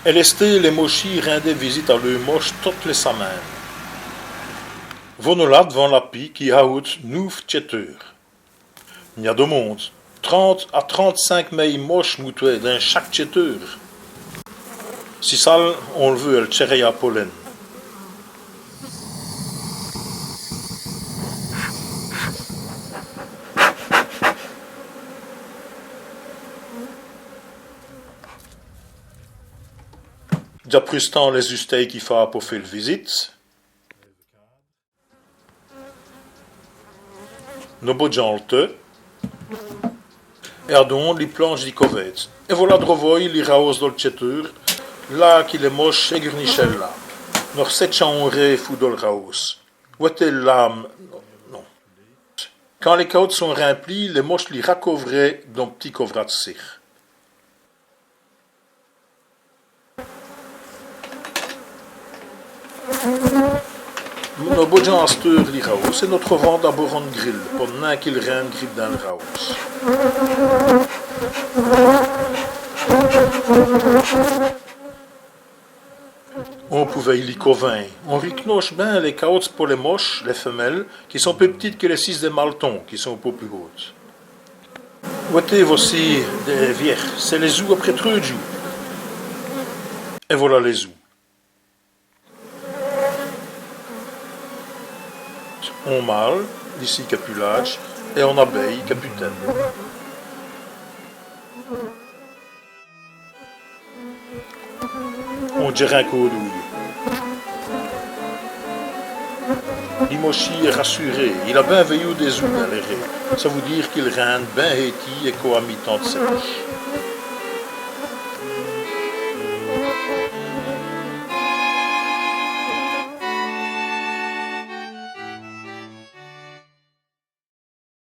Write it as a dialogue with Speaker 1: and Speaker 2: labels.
Speaker 1: Elle estait les mochis rendaient visite à le moche toutes les semaines. Vonolat van la pie qui houdt 9 tjeteur. Il y a de monde. 30 à 35 mei moches moeten dans chaque tjeteur. Si sal, on le veut, el tchereya pollen. D'après les ustei qui fa pour faire visite. No bodjalte. Et adon les planches di covet. Et voilà drovoi li raos dol tjeteur. Là qu'il est moche et gurnichella. Nor 700 ré fou dol raos. Ouette l'âme. Non. Quand les cautes sont remplis, les moches li racovraient dans petit covrat de cire. Nos bodjan asteur li raos et notre vent d'abord en grill, pendant qu'il rend grill dans le raos. On pouvait y covin. On ricnoche bien les caots pour les moches, les femelles, qui sont plus petites que les 6 des maltons, qui sont un peu plus hautes. Voici aussi des vierges, c'est les ous après 3 jours. Et voilà les ous. On mâle, d'ici capulage, et on abeille, capitaine. On dirait un codouille. L'imochi est rassuré, il a bien veillé des ous dans les raies. Ça veut dire qu'il rende bien héti et cohabitant de sèche.